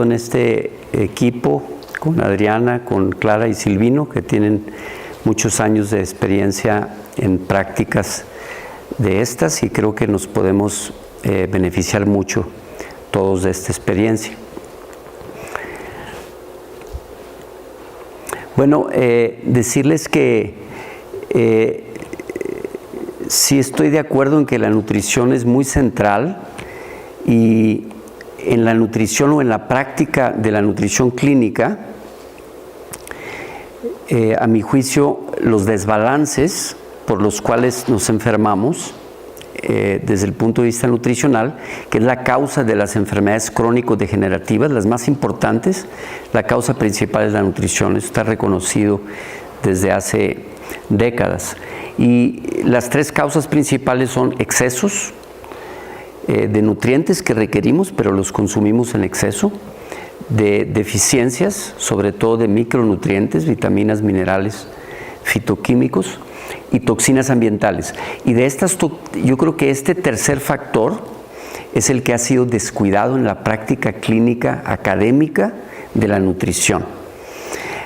En este equipo con Adriana, con Clara y Silvino, que tienen muchos años de experiencia en prácticas de estas, y creo que nos podemos beneficiar mucho todos de esta experiencia. Bueno, decirles que sí estoy de acuerdo en que la nutrición es muy central, y en la nutrición o en la práctica de la nutrición clínica, a mi juicio, los desbalances por los cuales nos enfermamos desde el punto de vista nutricional, que es la causa de las enfermedades crónico-degenerativas, las más importantes, la causa principal es la nutrición. Eso está reconocido desde hace décadas. Y las tres causas principales son excesos de nutrientes que requerimos, pero los consumimos en exceso, de deficiencias, sobre todo de micronutrientes, vitaminas, minerales, fitoquímicos y toxinas ambientales. Y de estas, yo creo que este tercer factor es el que ha sido descuidado en la práctica clínica académica de la nutrición.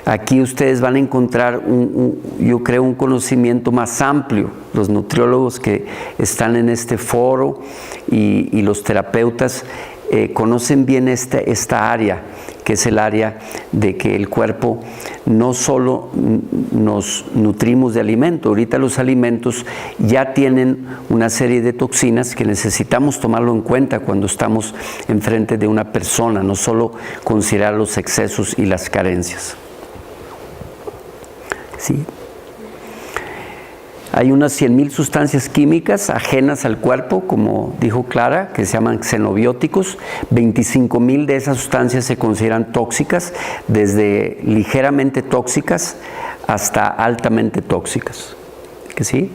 Aquí ustedes van a encontrar, yo creo, un conocimiento más amplio. Los nutriólogos que están en este foro y los terapeutas conocen bien esta área, que es el área de que el cuerpo no solo nos nutrimos de alimento. Ahorita los alimentos ya tienen una serie de toxinas que necesitamos tomarlo en cuenta cuando estamos enfrente de una persona, no solo considerar los excesos y las carencias. Sí. Hay unas 100,000 sustancias químicas ajenas al cuerpo, como dijo Clara, que se llaman xenobióticos. 25,000 de esas sustancias se consideran tóxicas, desde ligeramente tóxicas hasta altamente tóxicas. ¿Que sí?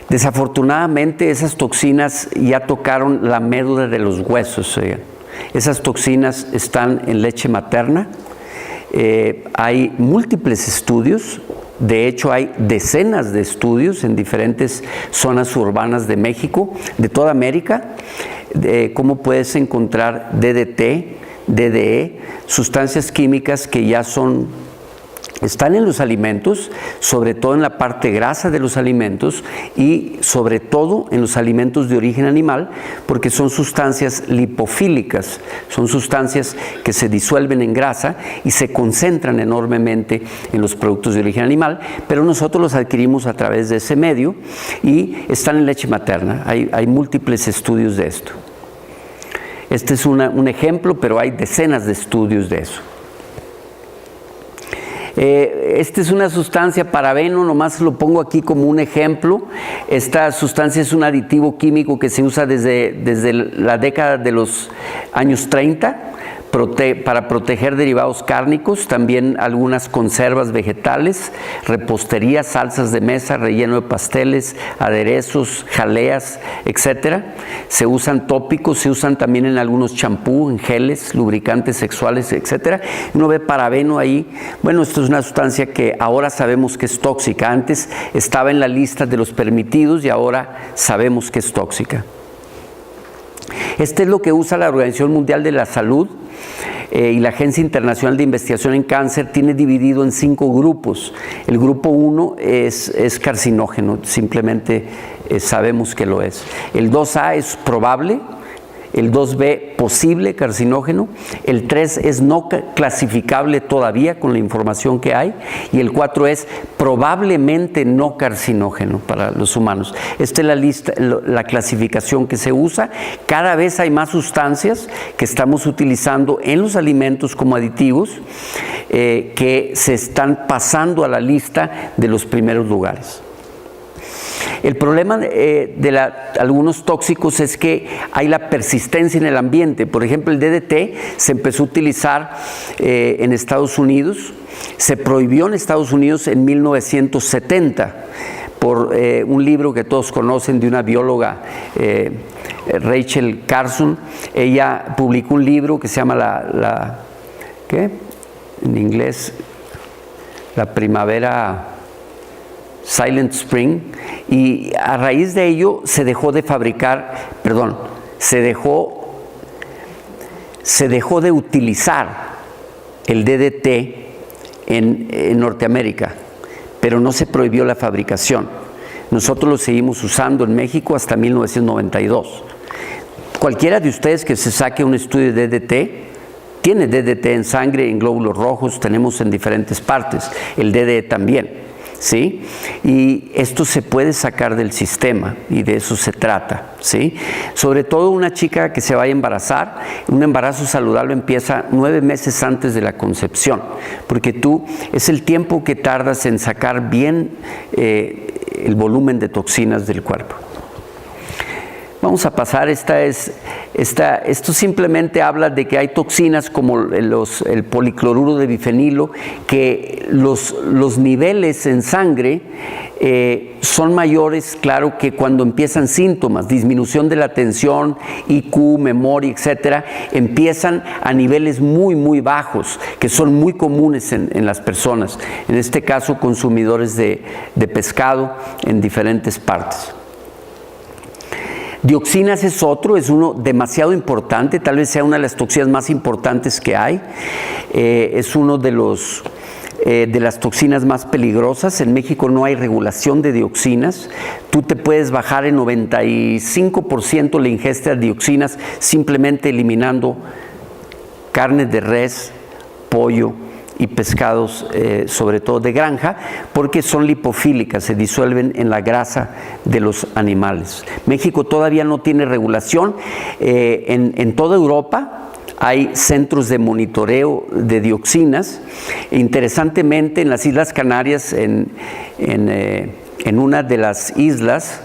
Desafortunadamente, esas toxinas ya tocaron la médula de los huesos. Esas toxinas están en leche materna. Hay múltiples estudios, de hecho hay decenas de estudios en diferentes zonas urbanas de México, de toda América, de cómo puedes encontrar DDT, DDE, sustancias químicas que ya están en los alimentos, sobre todo en la parte grasa de los alimentos y sobre todo en los alimentos de origen animal, porque son sustancias lipofílicas, son sustancias que se disuelven en grasa y se concentran enormemente en los productos de origen animal, pero nosotros los adquirimos a través de ese medio y están en leche materna. Hay múltiples estudios de esto. Este es un ejemplo, pero hay decenas de estudios de eso. Esta es una sustancia parabeno, nomás lo pongo aquí como un ejemplo. Esta sustancia es un aditivo químico que se usa desde la década de los años 30 para proteger derivados cárnicos, también algunas conservas vegetales, repostería, salsas de mesa, relleno de pasteles, aderezos, jaleas, etcétera. Se usan tópicos, se usan también en algunos champú, en geles, lubricantes sexuales, etcétera. Uno ve parabeno ahí. Bueno, esto es una sustancia que ahora sabemos que es tóxica. Antes estaba en la lista de los permitidos y ahora sabemos que es tóxica. Este es lo que usa la Organización Mundial de la Salud y la Agencia Internacional de Investigación en Cáncer. Tiene dividido en 5 grupos. El grupo 1 es carcinógeno, simplemente sabemos que lo es. El 2A es probable, el 2B posible carcinógeno, el 3 es no clasificable todavía con la información que hay, y el 4 es probablemente no carcinógeno para los humanos. Esta es la lista, la clasificación que se usa. Cada vez hay más sustancias que estamos utilizando en los alimentos como aditivos que se están pasando a la lista de los primeros lugares. El problema de algunos tóxicos es que hay la persistencia en el ambiente. Por ejemplo, el DDT se empezó a utilizar en Estados Unidos, se prohibió en Estados Unidos en 1970 por un libro que todos conocen de una bióloga, Rachel Carson. Ella publicó un libro que se llama ¿qué? En inglés, La Primavera Silent Spring, y a raíz de ello se dejó de fabricar, se dejó se dejó de utilizar el DDT en Norteamérica, pero no se prohibió la fabricación. Nosotros lo seguimos usando en México hasta 1992. Cualquiera de ustedes que se saque un estudio de DDT, tiene DDT en sangre, en glóbulos rojos, tenemos en diferentes partes, el DDE también, ¿sí? Y esto se puede sacar del sistema y de eso se trata, ¿sí? Sobre todo una chica que se vaya a embarazar, un embarazo saludable empieza 9 meses antes de la concepción, porque es el tiempo que tardas en sacar bien el volumen de toxinas del cuerpo. Vamos a pasar, esto simplemente habla de que hay toxinas como el policloruro de bifenilo, que los niveles en sangre son mayores, claro, que cuando empiezan síntomas, disminución de la atención, IQ, memoria, etcétera, empiezan a niveles muy, muy bajos, que son muy comunes en las personas, en este caso consumidores de pescado en diferentes partes. Dioxinas es uno demasiado importante, tal vez sea una de las toxinas más importantes que hay. Es uno de las toxinas más peligrosas. En México no hay regulación de dioxinas. Tú te puedes bajar en 95% la ingesta de dioxinas simplemente eliminando carne de res, pollo y pescados, sobre todo de granja, porque son lipofílicas, se disuelven en la grasa de los animales. México todavía no tiene regulación. En toda Europa hay centros de monitoreo de dioxinas. Interesantemente, en las Islas Canarias, en una de las islas,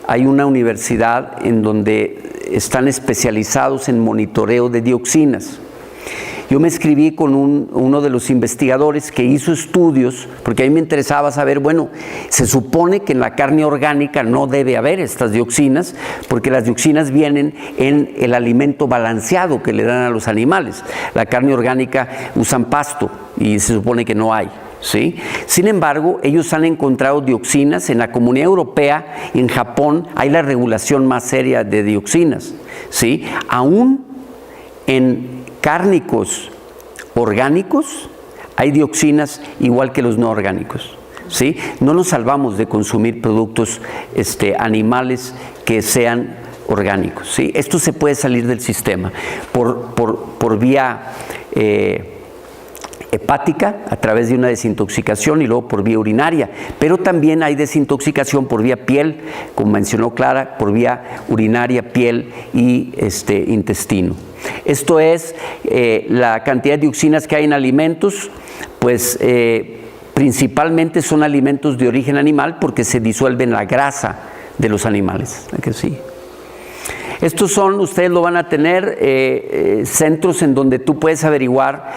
hay una universidad en donde están especializados en monitoreo de dioxinas. Yo me escribí con uno de los investigadores que hizo estudios, porque a mí me interesaba saber, bueno, se supone que en la carne orgánica no debe haber estas dioxinas, porque las dioxinas vienen en el alimento balanceado que le dan a los animales. La carne orgánica usan pasto y se supone que no hay, ¿sí? Sin embargo, ellos han encontrado dioxinas en la Comunidad Europea, en Japón hay la regulación más seria de dioxinas, ¿sí? Aún en cárnicos orgánicos hay dioxinas igual que los no orgánicos, ¿sí? No nos salvamos de consumir productos animales que sean orgánicos, ¿sí? Esto se puede salir del sistema por vía hepática, a través de una desintoxicación, y luego por vía urinaria, pero también hay desintoxicación por vía piel, como mencionó Clara, por vía urinaria, piel y intestino. Esto es la cantidad de dioxinas que hay en alimentos, pues principalmente son alimentos de origen animal porque se disuelven la grasa de los animales, ¿a que sí? Estos son, ustedes lo van a tener, centros en donde tú puedes averiguar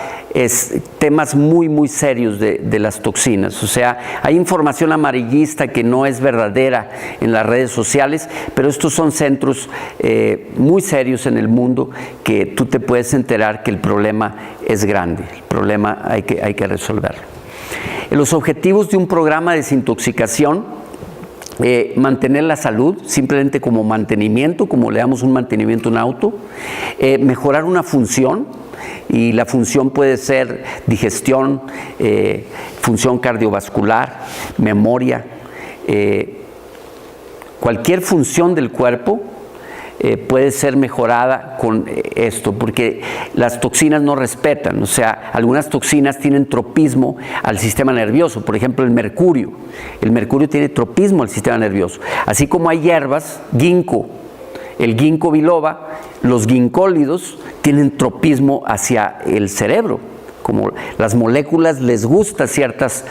temas muy, muy serios de las toxinas. O sea, hay información amarillista que no es verdadera en las redes sociales, pero estos son centros muy serios en el mundo que tú te puedes enterar que el problema es grande, el problema hay que resolverlo. Los objetivos de un programa de desintoxicación: mantener la salud, simplemente como mantenimiento, como le damos un mantenimiento a un auto, mejorar una función, y la función puede ser digestión, función cardiovascular, memoria, cualquier función del cuerpo puede ser mejorada con esto, porque las toxinas no respetan, o sea, algunas toxinas tienen tropismo al sistema nervioso, por ejemplo el mercurio tiene tropismo al sistema nervioso, así como hay hierbas, ginkgo, el ginkgo biloba, los ginkgólidos tienen tropismo hacia el cerebro, como las moléculas les gusta ciertas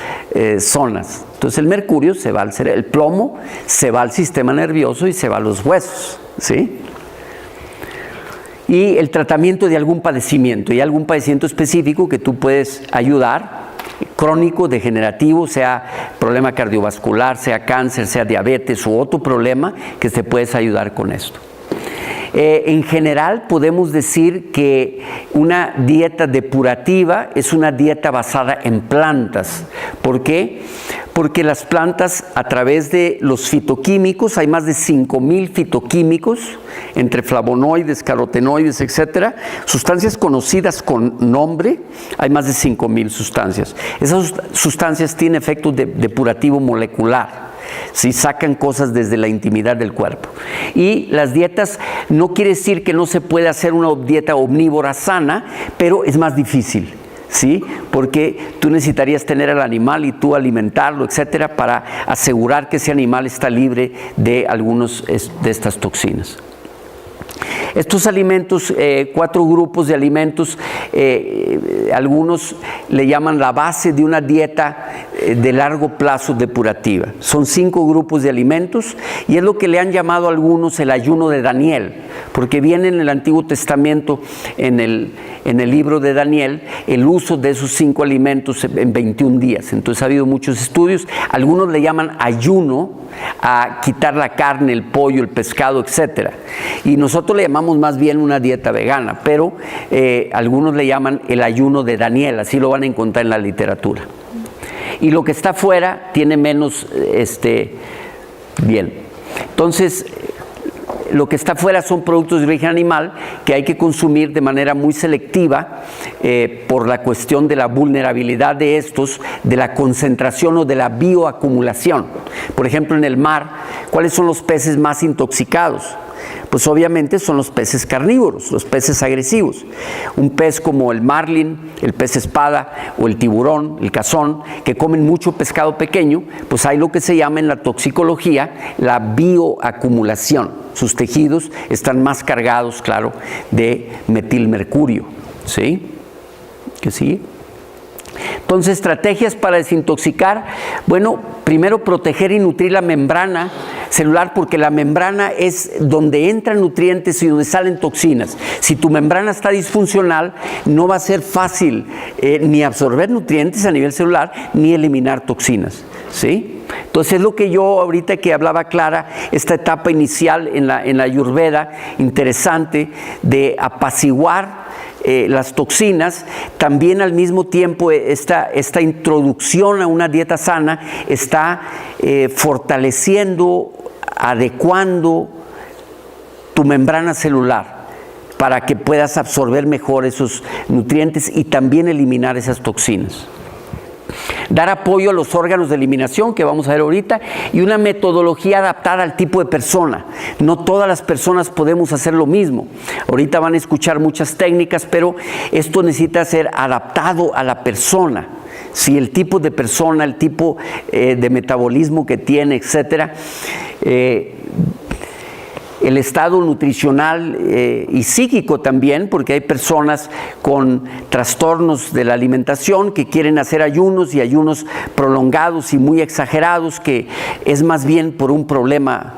zonas, entonces el mercurio se va al cerebro, el plomo se va al sistema nervioso y se va a los huesos, ¿sí? Y el tratamiento de algún padecimiento, y algún padecimiento específico que tú puedes ayudar, crónico, degenerativo, sea problema cardiovascular, sea cáncer, sea diabetes u otro problema, que te puedes ayudar con esto. En general podemos decir que una dieta depurativa es una dieta basada en plantas. ¿Por qué? Porque las plantas, a través de los fitoquímicos, hay más de 5,000 fitoquímicos, entre flavonoides, carotenoides, etcétera, sustancias conocidas con nombre, hay más de 5,000 sustancias. Esas sustancias tienen efecto depurativo molecular. Si sacan cosas desde la intimidad del cuerpo. Y las dietas, no quiere decir que no se puede hacer una dieta omnívora sana, pero es más difícil, ¿sí? Porque tú necesitarías tener al animal y tú alimentarlo, etcétera, para asegurar que ese animal está libre de algunos de estas toxinas. Estos alimentos, 4 grupos de alimentos, algunos le llaman la base de una dieta de largo plazo depurativa. Son 5 grupos de alimentos y es lo que le han llamado a algunos el ayuno de Daniel, porque viene en el Antiguo Testamento, en el libro de Daniel, el uso de esos 5 alimentos en 21 días. Entonces ha habido muchos estudios. Algunos le llaman ayuno a quitar la carne, el pollo, el pescado, etcétera. Y nosotros le llamamos más bien una dieta vegana, pero algunos le llaman el ayuno de Daniel, así lo van a encontrar en la literatura. Y lo que está fuera tiene menos, bien. Entonces, lo que está fuera son productos de origen animal que hay que consumir de manera muy selectiva por la cuestión de la vulnerabilidad de estos, de la concentración o de la bioacumulación. Por ejemplo, en el mar, ¿cuáles son los peces más intoxicados? Pues obviamente son los peces carnívoros, los peces agresivos. Un pez como el marlin, el pez espada o el tiburón, el cazón, que comen mucho pescado pequeño, pues hay lo que se llama en la toxicología la bioacumulación. Sus tejidos están más cargados, claro, de metilmercurio. ¿Sí? ¿Qué sigue? Entonces, estrategias para desintoxicar. Bueno, primero proteger y nutrir la membrana celular, porque la membrana es donde entran nutrientes y donde salen toxinas. Si tu membrana está disfuncional, no va a ser fácil ni absorber nutrientes a nivel celular, ni eliminar toxinas, ¿sí? Entonces es lo que yo ahorita que hablaba Clara, esta etapa inicial en la Ayurveda, interesante, de apaciguar las toxinas. También al mismo tiempo esta introducción a una dieta sana está fortaleciendo, adecuando tu membrana celular para que puedas absorber mejor esos nutrientes y también eliminar esas toxinas. Dar apoyo a los órganos de eliminación, que vamos a ver ahorita, y una metodología adaptada al tipo de persona. No todas las personas podemos hacer lo mismo. Ahorita van a escuchar muchas técnicas, pero esto necesita ser adaptado a la persona. Si el tipo de persona, el tipo de metabolismo que tiene, etcétera, el estado nutricional y psíquico también, porque hay personas con trastornos de la alimentación que quieren hacer ayunos y ayunos prolongados y muy exagerados, que es más bien por un problema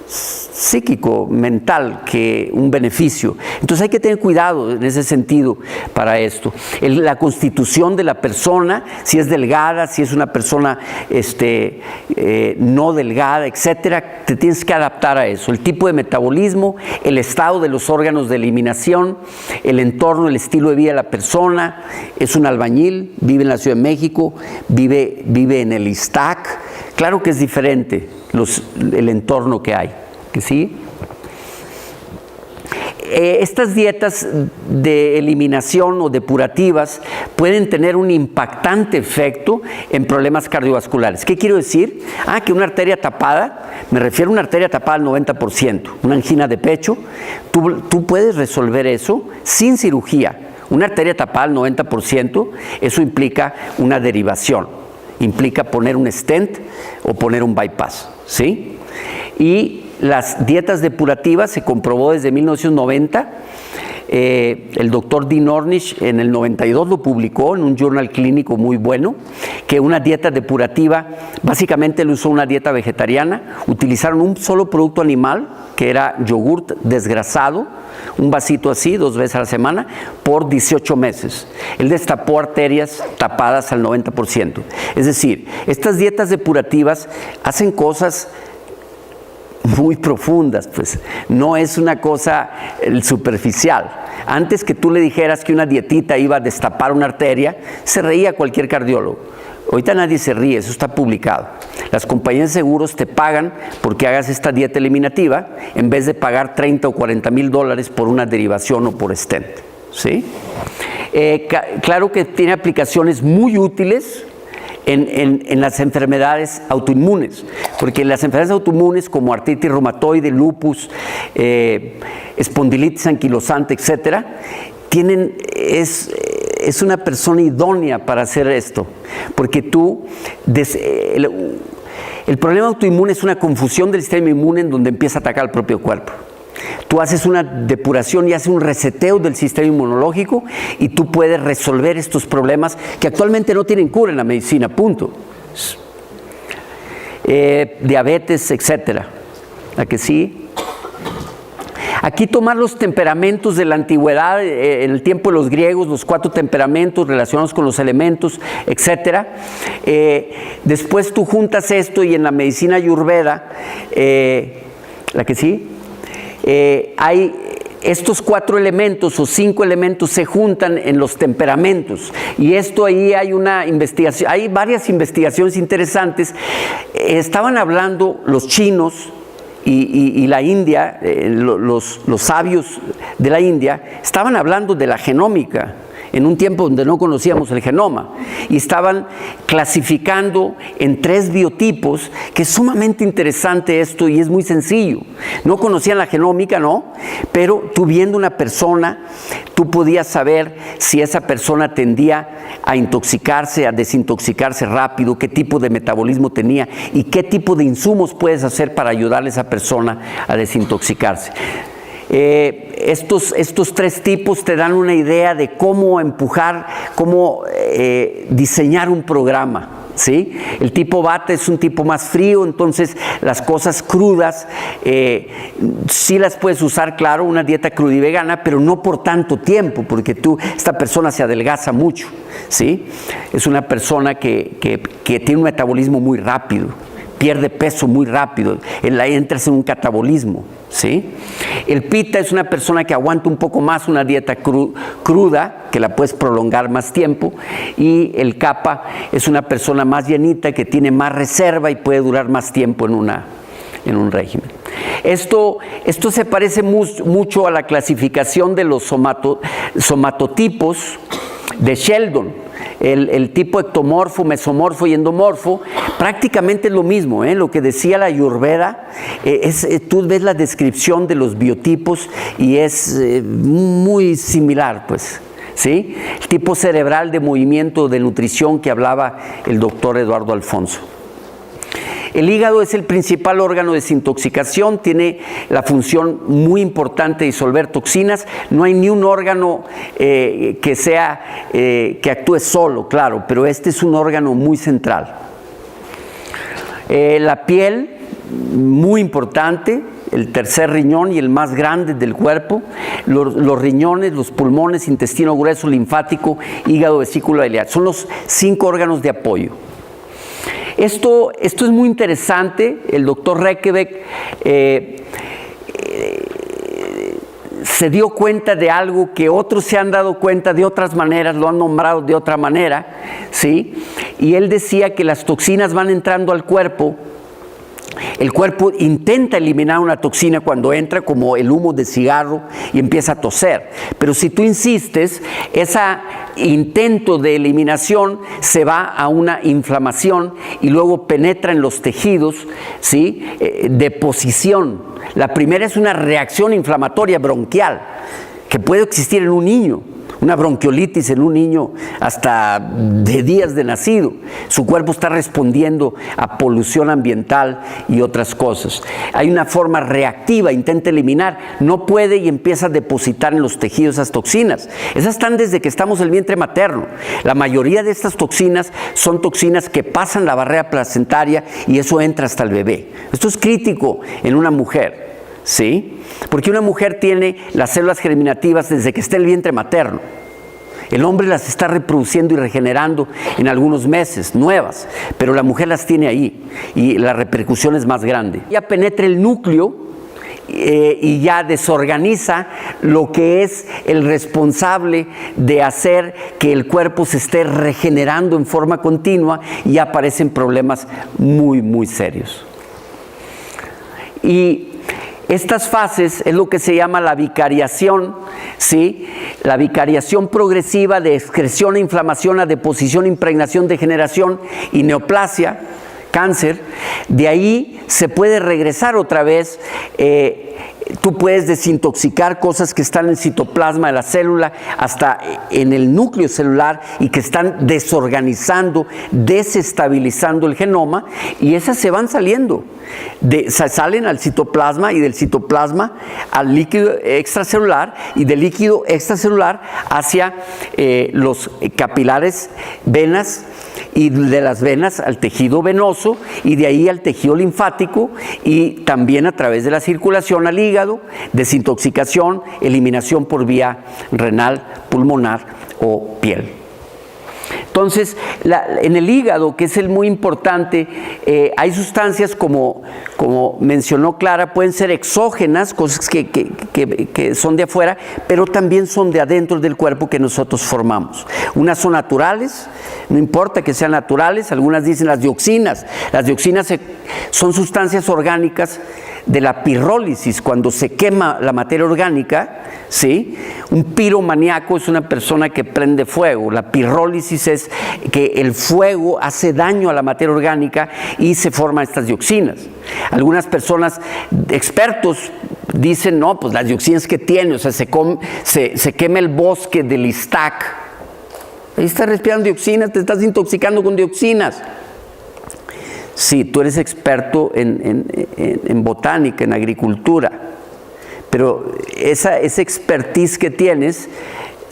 psíquico, mental, que un beneficio. Entonces hay que tener cuidado en ese sentido para esto. La constitución de la persona, si es delgada, si es una persona no delgada, etcétera, te tienes que adaptar a eso. El tipo de metabolismo, el estado de los órganos de eliminación, el entorno, el estilo de vida de la persona. Es un albañil, vive en la Ciudad de México, vive en el Iztac. Claro que es diferente el entorno que hay. ¿Sí? Estas dietas de eliminación o depurativas pueden tener un impactante efecto en problemas cardiovasculares. ¿Qué quiero decir? Que una arteria tapada, me refiero a una arteria tapada al 90%, una angina de pecho, tú puedes resolver eso sin cirugía. Una arteria tapada al 90%, eso implica una derivación, implica poner un stent o poner un bypass, ¿sí? Y las dietas depurativas se comprobó desde 1990. El doctor Dean Ornish en el 92 lo publicó en un journal clínico muy bueno, que una dieta depurativa, básicamente él usó una dieta vegetariana, utilizaron un solo producto animal, que era yogurt desgrasado, un vasito así 2 veces a la semana, por 18 meses. Él destapó arterias tapadas al 90%. Es decir, estas dietas depurativas hacen cosas muy profundas, pues no es una cosa superficial. Antes que tú le dijeras que una dietita iba a destapar una arteria, se reía cualquier cardiólogo. Ahorita nadie se ríe, eso está publicado. Las compañías de seguros te pagan porque hagas esta dieta eliminativa en vez de pagar 30 o 40 mil dólares por una derivación o por stent, ¿sí? Claro que tiene aplicaciones muy útiles en las enfermedades autoinmunes, porque las enfermedades autoinmunes como artritis reumatoide, lupus, espondilitis anquilosante, etcétera, es una persona idónea para hacer esto, porque el problema autoinmune es una confusión del sistema inmune en donde empieza a atacar al propio cuerpo. Tú haces una depuración y haces un reseteo del sistema inmunológico y tú puedes resolver estos problemas que actualmente no tienen cura en la medicina, punto. Diabetes, etcétera. ¿A que sí? Aquí tomar los temperamentos de la antigüedad, en el tiempo de los griegos, los 4 temperamentos relacionados con los elementos, etcétera. Después tú juntas esto y en la medicina ayurveda, ¿la que sí? Hay estos 4 elementos o 5 elementos se juntan en los temperamentos y esto ahí hay una investigación, hay varias investigaciones interesantes. Estaban hablando los chinos y la India, los sabios de la India, estaban hablando de la genómica en un tiempo donde no conocíamos el genoma y estaban clasificando en 3 biotipos, que es sumamente interesante esto y es muy sencillo. No conocían la genómica, ¿no? Pero tú viendo una persona, tú podías saber si esa persona tendía a intoxicarse, a desintoxicarse rápido, qué tipo de metabolismo tenía y qué tipo de insumos puedes hacer para ayudarle a esa persona a desintoxicarse. Estos 3 tipos te dan una idea de cómo empujar, cómo diseñar un programa, ¿sí? El tipo Vata es un tipo más frío, entonces las cosas crudas sí las puedes usar, claro, una dieta crudivegana, pero no por tanto tiempo, porque esta persona se adelgaza mucho, ¿sí? Es una persona que tiene un metabolismo muy rápido, pierde peso muy rápido, entras en un catabolismo, ¿sí? El Pitta es una persona que aguanta un poco más una dieta cruda, que la puedes prolongar más tiempo, y el Kapha es una persona más llenita, que tiene más reserva y puede durar más tiempo en un régimen. Esto se parece mucho a la clasificación de los somatotipos de Sheldon. El tipo ectomorfo, mesomorfo y endomorfo, prácticamente es lo mismo, lo que decía la Ayurveda, tú ves la descripción de los biotipos y es muy similar, pues, ¿sí? El tipo cerebral de movimiento de nutrición que hablaba el doctor Eduardo Alfonso. El hígado es el principal órgano de desintoxicación, tiene la función muy importante de disolver toxinas. No hay ni un órgano que actúe solo, claro, pero este es un órgano muy central. La piel, muy importante, el tercer riñón y el más grande del cuerpo, los riñones, los pulmones, intestino grueso, linfático, hígado, vesícula biliar. Son los 5 órganos de apoyo. Esto es muy interesante. El doctor Rekebeck se dio cuenta de algo que otros se han dado cuenta de otras maneras, lo han nombrado de otra manera, ¿sí? Y él decía que las toxinas van entrando al cuerpo. El cuerpo intenta eliminar una toxina cuando entra, como el humo de cigarro, y empieza a toser. Pero si tú insistes, ese intento de eliminación se va a una inflamación y luego penetra en los tejidos, ¿sí? Deposición. La primera es una reacción inflamatoria bronquial que puede existir en un niño. Una bronquiolitis en un niño hasta de días de nacido. Su cuerpo está respondiendo a polución ambiental y otras cosas. Hay una forma reactiva, intenta eliminar, no puede y empieza a depositar en los tejidos esas toxinas. Esas están desde que estamos en el vientre materno. La mayoría de estas toxinas son toxinas que pasan la barrera placentaria y eso entra hasta el bebé. Esto es crítico en una mujer, ¿sí? Porque una mujer tiene las células germinativas desde que está en el vientre materno. El hombre las está reproduciendo y regenerando en algunos meses, nuevas, pero la mujer las tiene ahí y la repercusión es más grande. Ya penetra el núcleo y ya desorganiza lo que es el responsable de hacer que el cuerpo se esté regenerando en forma continua y aparecen problemas muy, muy serios. Y estas fases es lo que se llama la vicariación, ¿sí? La vicariación progresiva de excreción e inflamación a deposición, impregnación, degeneración y neoplasia, cáncer. De ahí se puede regresar otra vez. Tú puedes desintoxicar cosas que están en el citoplasma de la célula hasta en el núcleo celular y que están desorganizando, desestabilizando el genoma, y esas se van saliendo. Salen al citoplasma y del citoplasma al líquido extracelular y del líquido extracelular hacia los capilares, venas, y de las venas al tejido venoso y de ahí al tejido linfático y también a través de la circulación al hígado, desintoxicación, eliminación por vía renal, pulmonar o piel. Entonces, en el hígado, que es el muy importante, hay sustancias como mencionó Clara, pueden ser exógenas, cosas que son de afuera, pero también son de adentro del cuerpo que nosotros formamos. Unas son naturales, no importa que sean naturales, algunas dicen las dioxinas. Las dioxinas son sustancias orgánicas de la pirrólisis, cuando se quema la materia orgánica, ¿sí? Un piromaníaco es una persona que prende fuego. La pirrólisis es que el fuego hace daño a la materia orgánica y se forman estas dioxinas. Algunas personas, expertos, dicen, no, pues las dioxinas que tiene, o sea, se quema el bosque del Iztac. Ahí estás respirando dioxinas, te estás intoxicando con dioxinas. Sí, tú eres experto en botánica, en agricultura, pero esa expertise que tienes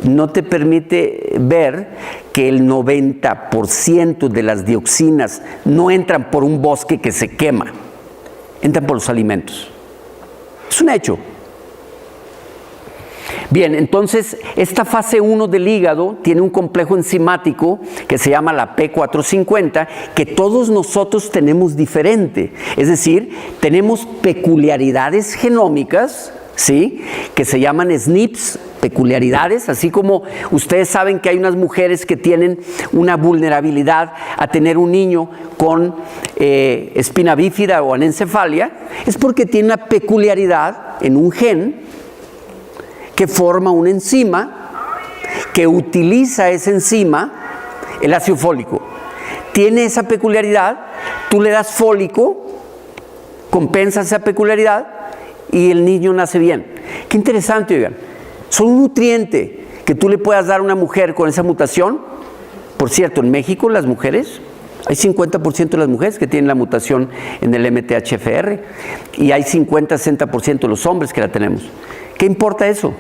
no te permite ver que el 90% de las dioxinas no entran por un bosque que se quema, entran por los alimentos. Es un hecho. Bien, entonces esta fase 1 del hígado tiene un complejo enzimático que se llama la P450, que todos nosotros tenemos diferente. Es decir, tenemos peculiaridades genómicas, ¿sí?, que se llaman SNPs, peculiaridades, así como ustedes saben que hay unas mujeres que tienen una vulnerabilidad a tener un niño con espina bífida o anencefalia, es porque tiene una peculiaridad en un gen que forma una enzima, que utiliza esa enzima, el ácido fólico. Tiene esa peculiaridad, tú le das fólico, compensa esa peculiaridad y el niño nace bien. Qué interesante, oigan. Son un nutriente que tú le puedas dar a una mujer con esa mutación. Por cierto, en México las mujeres, hay 50% de las mujeres que tienen la mutación en el MTHFR y hay 50-60% de los hombres que la tenemos. ¿Qué importa eso?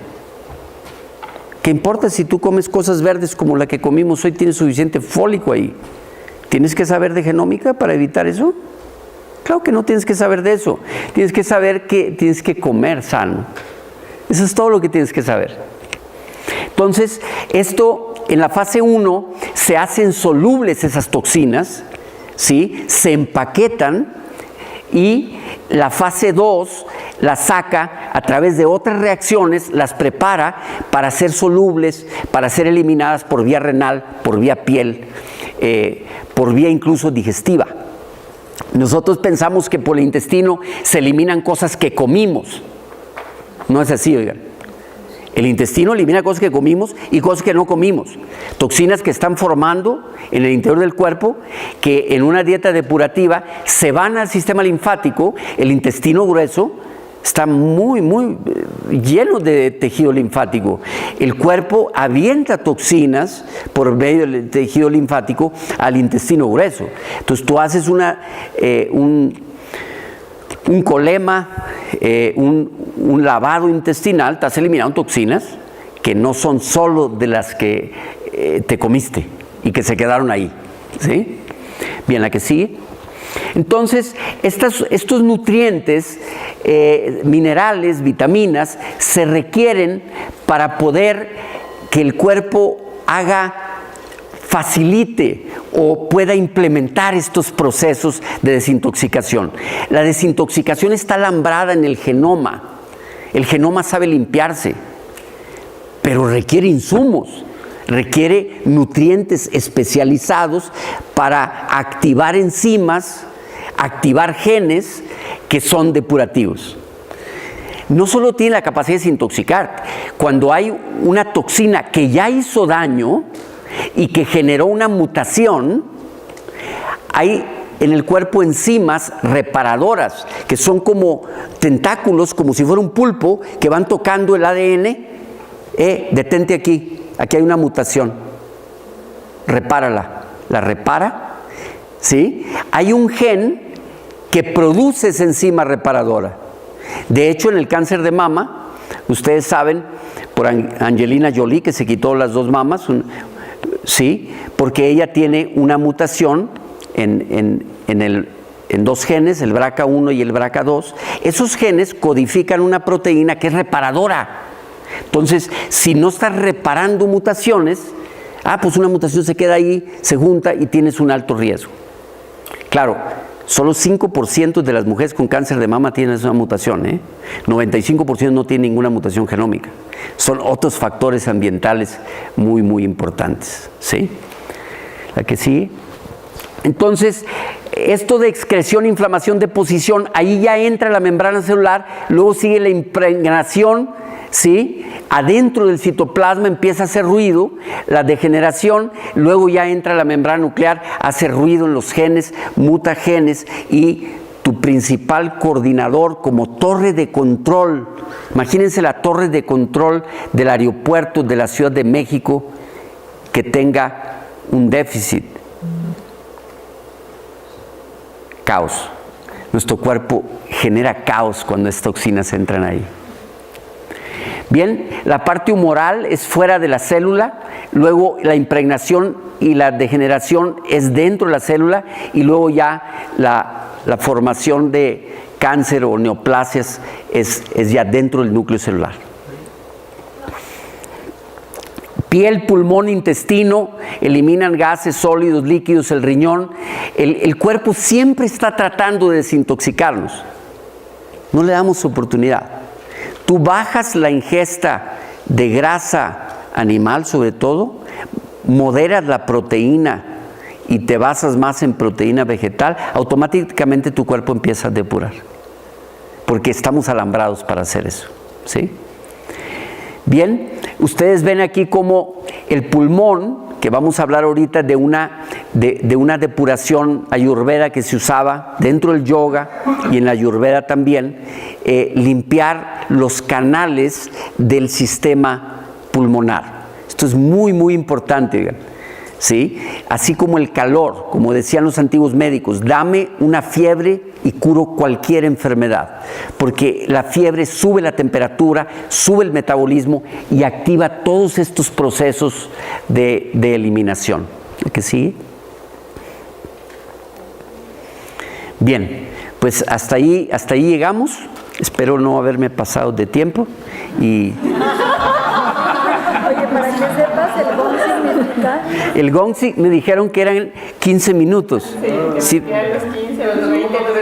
¿Qué importa si tú comes cosas verdes como la que comimos hoy? Tienes suficiente fólico ahí. ¿Tienes que saber de genómica para evitar eso? Claro que no tienes que saber de eso. Tienes que saber que tienes que comer sano. Eso es todo lo que tienes que saber. Entonces, esto en la fase 1 se hacen solubles esas toxinas, ¿sí? Se empaquetan y la fase 2 las saca a través de otras reacciones, las prepara para ser solubles, para ser eliminadas por vía renal, por vía piel, por vía incluso digestiva. Nosotros pensamos que por el intestino se eliminan cosas que comimos. No es así, oigan. El intestino elimina cosas que comimos y cosas que no comimos. Toxinas que están formando en el interior del cuerpo, que en una dieta depurativa se van al sistema linfático. El intestino grueso está muy, muy lleno de tejido linfático. El cuerpo avienta toxinas por medio del tejido linfático al intestino grueso. Entonces tú haces un colema, un lavado intestinal, estás eliminando toxinas que no son solo de las que te comiste y que se quedaron ahí, ¿sí? Bien, la que sigue. Entonces, estos nutrientes, minerales, vitaminas, se requieren para poder que el cuerpo facilite o pueda implementar estos procesos de desintoxicación. La desintoxicación está alambrada en el genoma. El genoma sabe limpiarse, pero requiere insumos, requiere nutrientes especializados para activar enzimas, activar genes que son depurativos. No solo tiene la capacidad de desintoxicar, cuando hay una toxina que ya hizo daño y que generó una mutación, hay en el cuerpo enzimas reparadoras, que son como tentáculos, como si fuera un pulpo, que van tocando el ADN. Detente aquí hay una mutación, repárala, la repara, ¿sí? Hay un gen que produce esa enzima reparadora. De hecho, en el cáncer de mama, ustedes saben, por Angelina Jolie, que se quitó las 2 mamas, sí, porque ella tiene una mutación en 2 genes, el BRCA1 y el BRCA2. Esos genes codifican una proteína que es reparadora. Entonces, si no estás reparando mutaciones, pues una mutación se queda ahí, se junta y tienes un alto riesgo. Claro, solo 5% de las mujeres con cáncer de mama tienen esa mutación, 95% no tienen ninguna mutación genómica. Son otros factores ambientales muy, muy importantes, ¿sí? La que sigue. Entonces, esto de excreción, inflamación, deposición, ahí ya entra la membrana celular, luego sigue la impregnación, ¿sí? Adentro del citoplasma empieza a hacer ruido, la degeneración, luego ya entra la membrana nuclear, hace ruido en los genes, muta genes, y tu principal coordinador como torre de control, imagínense la torre de control del aeropuerto de la Ciudad de México que tenga un déficit. Caos. Nuestro cuerpo genera caos cuando estas toxinas entran ahí. Bien, la parte humoral es fuera de la célula, luego la impregnación y la degeneración es dentro de la célula, y luego ya la formación de cáncer o neoplasias es ya dentro del núcleo celular. Piel, pulmón, intestino, eliminan gases, sólidos, líquidos, el riñón. El cuerpo siempre está tratando de desintoxicarnos. No le damos oportunidad. Tú bajas la ingesta de grasa animal, sobre todo, moderas la proteína y te basas más en proteína vegetal, automáticamente tu cuerpo empieza a depurar. Porque estamos alambrados para hacer eso, ¿sí? Bien, ustedes ven aquí como el pulmón, que vamos a hablar ahorita de una depuración ayurveda que se usaba dentro del yoga y en la ayurveda también, limpiar los canales del sistema pulmonar. Esto es muy, muy importante, ¿verdad? ¿Sí? Así como el calor, como decían los antiguos médicos, dame una fiebre y curo cualquier enfermedad, porque la fiebre sube la temperatura, sube el metabolismo y activa todos estos procesos de eliminación. ¿El que sigue? Bien, pues hasta ahí llegamos. Espero no haberme pasado de tiempo y... Oye, para que sepas, el gong significa... El gong me dijeron que eran 15 minutos. Sí, Sí. a los 15 o los 20, los